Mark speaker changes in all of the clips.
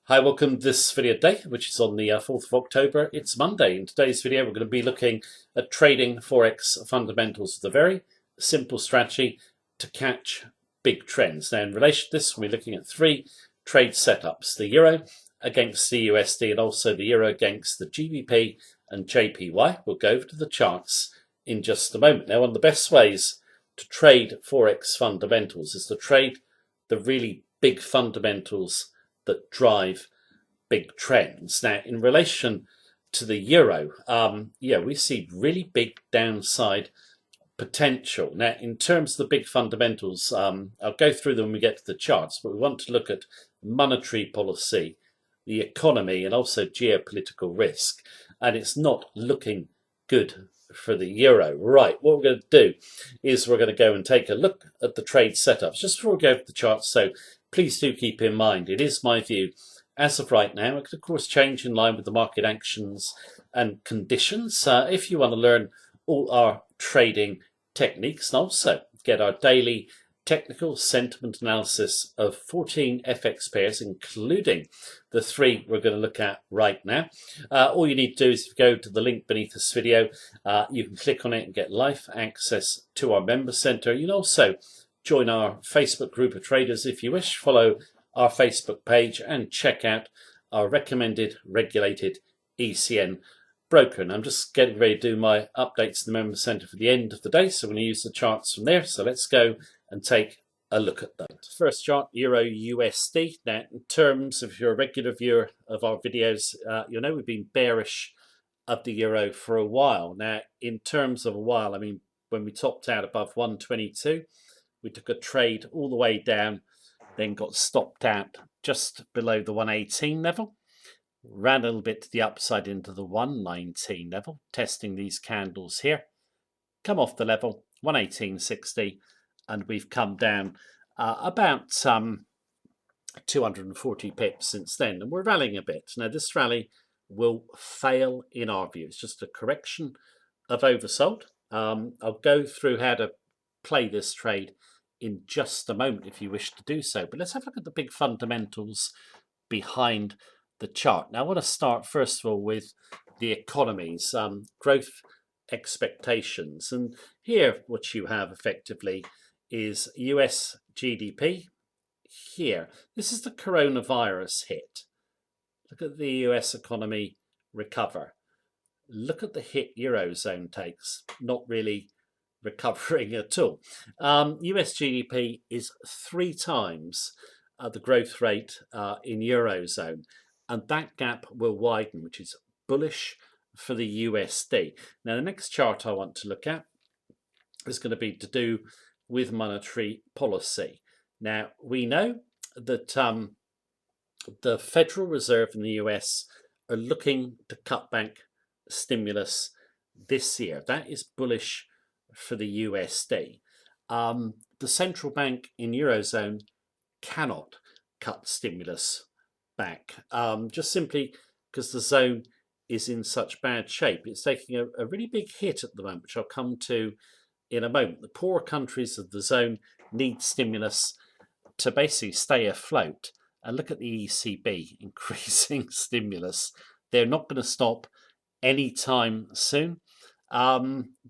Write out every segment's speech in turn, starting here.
Speaker 1: Hi, welcome to this video today, which is on the 4th of October. It's Monday. In today's video, we're going to be looking at trading Forex fundamentals with a very simple strategy to catch big trends. Now, in relation to this, we're looking at three trade setups: the euro against the USD and also the euro against the GBP and JPY. We'll go over to the charts in just a moment. Now, one of the best ways to trade Forex fundamentals is to trade the really big fundamentals that drive big trends. Now, in relation to the euro, we see really big downside potential. Now, in terms of the big fundamentals, I'll go through them when we get to the charts, but we want to look at monetary policy, the economy, and also geopolitical risk. And it's not looking good for the euro. Right, what we're going to do is we're going to go and take a look at the trade setups just before we go over the charts. So please do keep in mind, it is my view as of right now. It could, of course, change in line with the market actions and conditions. If you want to learn all our trading techniques and also get our daily technical sentiment analysis of 14 FX pairs, including the three we're going to look at right now. All you need to do is go to the link beneath this video. You can click on it and get live access to our member center. You can also join our Facebook group of traders if you wish. Follow our Facebook page and check out our recommended regulated ECN broker. And I'm just getting ready to do my updates in the member center for the end of the day, so I'm going to use the charts from there. So let's go and take a look at that. First chart, Euro USD. Now, in terms of, if you're a regular viewer of our videos, you'll know we've been bearish of the euro for a while. Now, in terms of a while, I mean, when we topped out above 122, we took a trade all the way down, then got stopped out just below the 118 level. Ran a little bit to the upside into the 119 level, testing these candles here. Come off the level, 118.60, and we've come down about 240 pips since then, and we're rallying a bit. Now, this rally will fail in our view. It's just a correction of oversold. I'll go through how to play this trade in just a moment if you wish to do so, but let's have a look at the big fundamentals behind the chart. Now, I want to start first of all with the economies, growth expectations, and here what you have effectively is US GDP. Here, this is the coronavirus hit. Look at the US economy recover. Look at the hit Eurozone takes, not really recovering at all. US GDP is 3 times the growth rate in Eurozone, and that gap will widen, which is bullish for the USD. Now, the next chart I want to look at is going to be to do with monetary policy. Now, we know that the Federal Reserve in the US are looking to cut back stimulus this year. That is bullish for the USD. The central bank in Eurozone cannot cut stimulus back, just simply because the zone is in such bad shape. It's taking a really big hit at the moment, which I'll come to in a moment. The poorer countries of the zone need stimulus to basically stay afloat. And look at the ECB increasing stimulus. They're not going to stop anytime soon.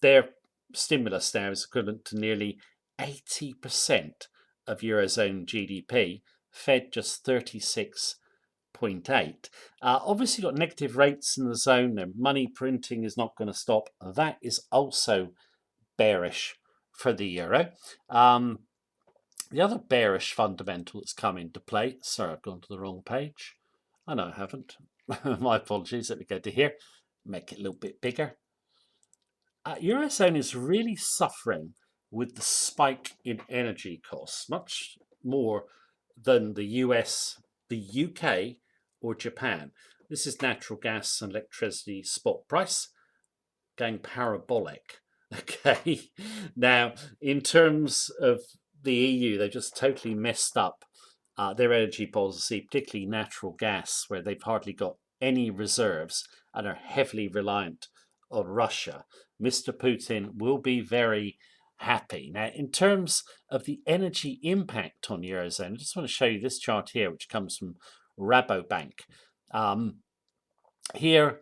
Speaker 1: Their stimulus now is equivalent to nearly 80% of Eurozone GDP, Fed just 36.8. Obviously got negative rates in the zone. Their money printing is not going to stop. That is also bearish for the euro. The other bearish fundamental that's come into play. Sorry, I've gone to the wrong page. I know I haven't. My apologies. Let me go to here. Make it a little bit bigger. Eurozone is really suffering with the spike in energy costs, much more than the US, the UK, or Japan. This is natural gas and electricity spot price going parabolic. Okay, now in terms of the EU, they just totally messed up their energy policy, particularly natural gas, where they've hardly got any reserves and are heavily reliant on Russia. Mr. Putin will be very happy. Now, in terms of the energy impact on Eurozone, I just want to show you this chart here, which comes from Rabobank. Here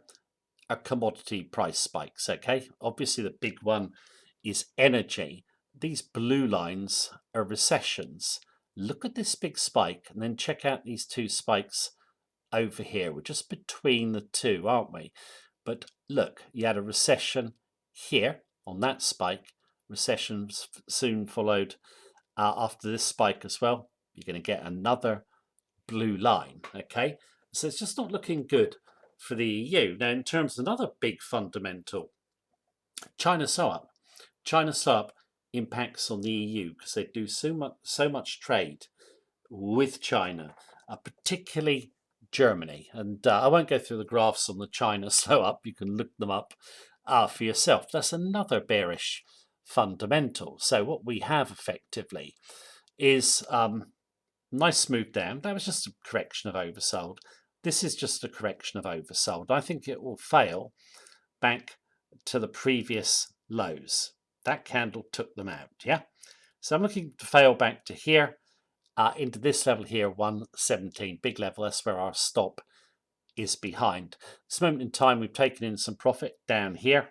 Speaker 1: are commodity price spikes, okay? Obviously the big one is energy. These blue lines are recessions. Look at this big spike and then check out these two spikes over here. We're just between the two, aren't we? But look, you had a recession here on that spike. Recession soon followed after this spike as well. You're going to get another blue line, okay? So it's just not looking good for the EU. Now, in terms of another big fundamental, China SOAP. China SOAP impacts on the EU because they do so much trade with China, particularly Germany. And I won't go through the graphs on the China SOAP. You can look them up for yourself. That's another bearish fundamental. So what we have effectively is nice move down. That was just a correction of oversold. This is just a correction of oversold. I think it will fail back to the previous lows. That candle took them out, yeah? So I'm looking to fail back to here, into this level here, 117, big level. That's where our stop is behind. This moment in time, we've taken in some profit down here.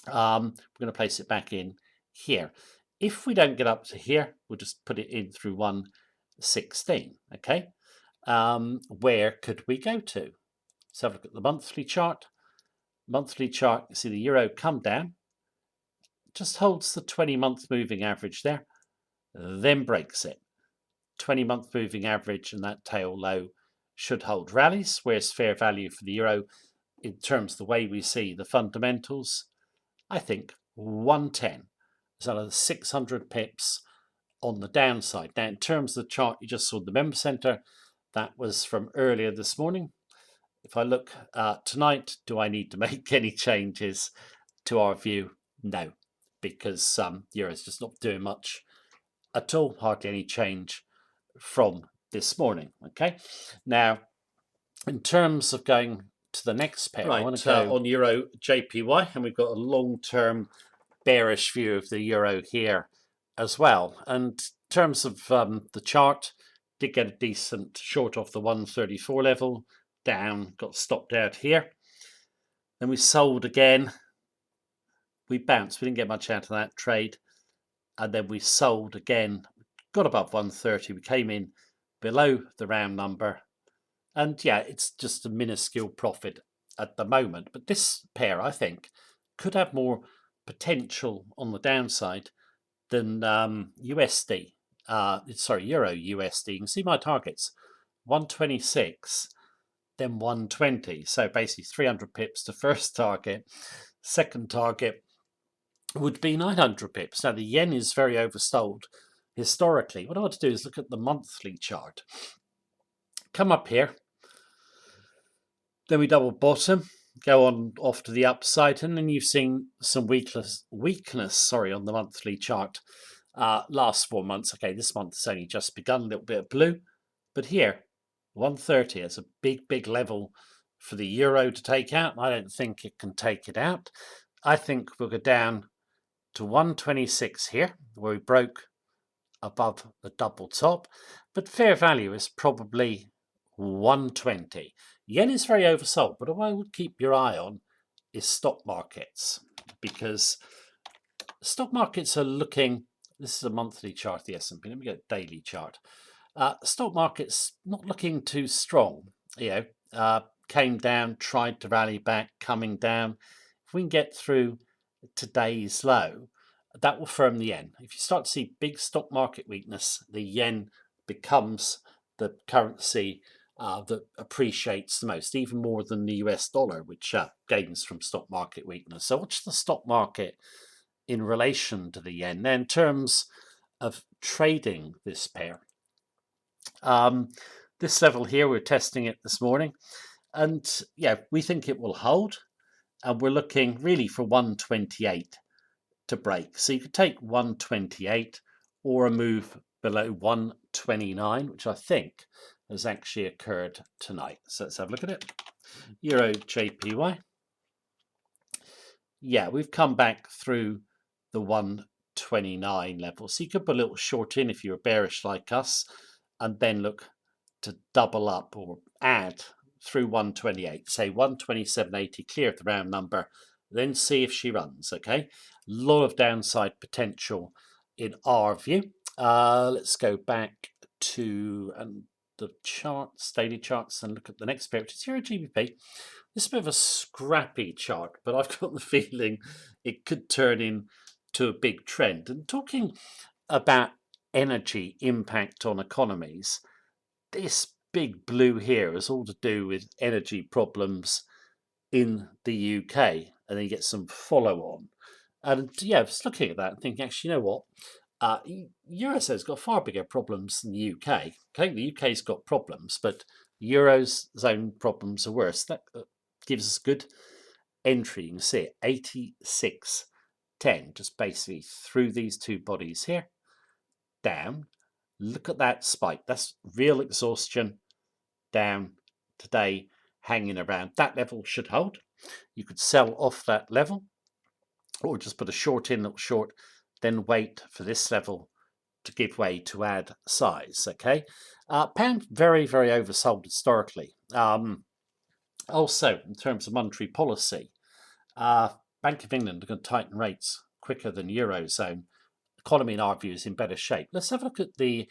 Speaker 1: We're going to place it back in here. If we don't get up to here, we'll just put it in through 116, okay? Where could we go to? Let's have a look at the monthly chart. Monthly chart, you see the euro come down, just holds the 20-month moving average there, then breaks it. 20-month moving average and that tail low should hold rallies. Where's fair value for the euro in terms of the way we see the fundamentals? I think 110. So another 600 pips on the downside. Now, in terms of the chart, you just saw the member center. That was from earlier this morning. If I look tonight, do I need to make any changes to our view? No, because euro is just not doing much at all, hardly any change from this morning. Okay, now in terms of going to the next pair, right, I want to go on euro JPY, and we've got a long-term bearish view of the euro here as well. And in terms of the chart, did get a decent short off the 134 level, down, got stopped out here. Then we sold again. We bounced. We didn't get much out of that trade. And then we sold again, got above 130. We came in below the round number. And yeah, it's just a minuscule profit at the moment. But this pair, I think, could have more potential on the downside than USD. Euro USD. You can see my targets, 126, then 120. So basically 300 pips to first target. Second target would be 900 pips. Now the yen is very oversold historically. What I want to do is look at the monthly chart. Come up here. Then we double bottom, go on off to the upside, and then you've seen some weakness on the monthly chart. Last 4 months. Okay, this month has only just begun, a little bit of blue. But here, 130 is a big level for the euro to take out. I don't think it can take it out. I think we'll go down to 126 here, where we broke above the double top. But fair value is probably 120. Yen is very oversold, but what I would keep your eye on is stock markets, because stock markets are looking. This is a monthly chart of the S&P. Let me get a daily chart. Stock market's not looking too strong. Came down, tried to rally back, coming down. If we can get through today's low, that will firm the yen. If you start to see big stock market weakness, the yen becomes the currency that appreciates the most, even more than the US dollar, which gains from stock market weakness. So watch the stock market in relation to the yen. Now, in terms of trading this pair, this level here, we're testing it this morning, and yeah, we think it will hold, and we're looking really for 128 to break. So you could take 128 or a move below 129, which I think has actually occurred tonight. So let's have a look at it. Euro JPY. Yeah, we've come back through the 129 level. So you could put a little short in if you're bearish like us, and then look to double up or add through 128, say 127.80, clear the round number, then see if she runs. Okay, a lot of downside potential in our view. Let's go back to the charts, daily charts, and look at the next pair, which is here at GBP. This is a bit of a scrappy chart, but I've got the feeling it could turn into a big trend. And talking about energy impact on economies, this big blue here is all to do with energy problems in the UK, and then you get some follow on. And yeah, I was looking at that and thinking, actually, you know what? Eurozone's got far bigger problems than the UK. Okay, the UK's got problems, but Eurozone problems are worse. That gives us good entry. You can see it, 86.10, just basically through these two bodies here, down. Look at that spike. That's real exhaustion down today, hanging around. That level should hold. You could sell off that level or just put a short in, little short, then wait for this level to give way to add size. Okay, pound very, very oversold historically. Also, in terms of monetary policy, Bank of England are going to tighten rates quicker than Eurozone. Economy, in our view, is in better shape. Let's have a look at the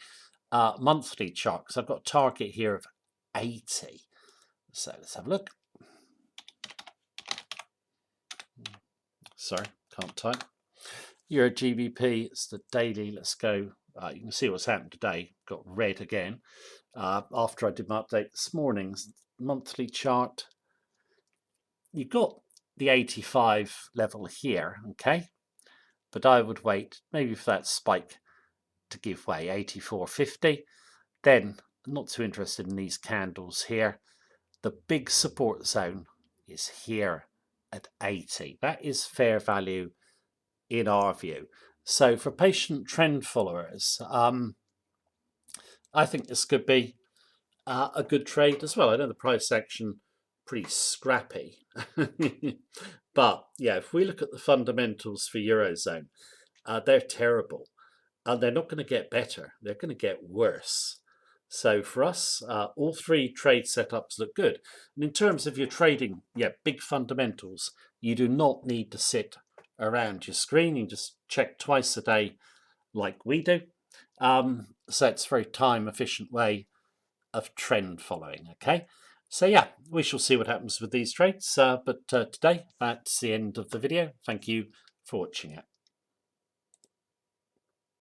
Speaker 1: monthly chart, because I've got a target here of 80. So let's have a look. Sorry, can't type. Euro GBP, it's the daily. Let's go. You can see what's happened today. Got red again. After I did my update this morning's monthly chart, you've got the 85 level here, okay? But I would wait maybe for that spike to give way, 84.50. Then, I'm not too interested in these candles here. The big support zone is here at 80. That is fair value in our view. So for patient trend followers, I think this could be a good trade as well. I know the price action pretty scrappy, but yeah, if we look at the fundamentals for Eurozone, they're terrible, and they're not going to get better. They're going to get worse. So for us, all three trade setups look good. And in terms of your trading, yeah, big fundamentals, you do not need to sit around your screen. You just check twice a day like we do. So it's a very time efficient way of trend following. Okay, so yeah, we shall see what happens with these trades. But today, that's the end of the video. Thank you for watching it.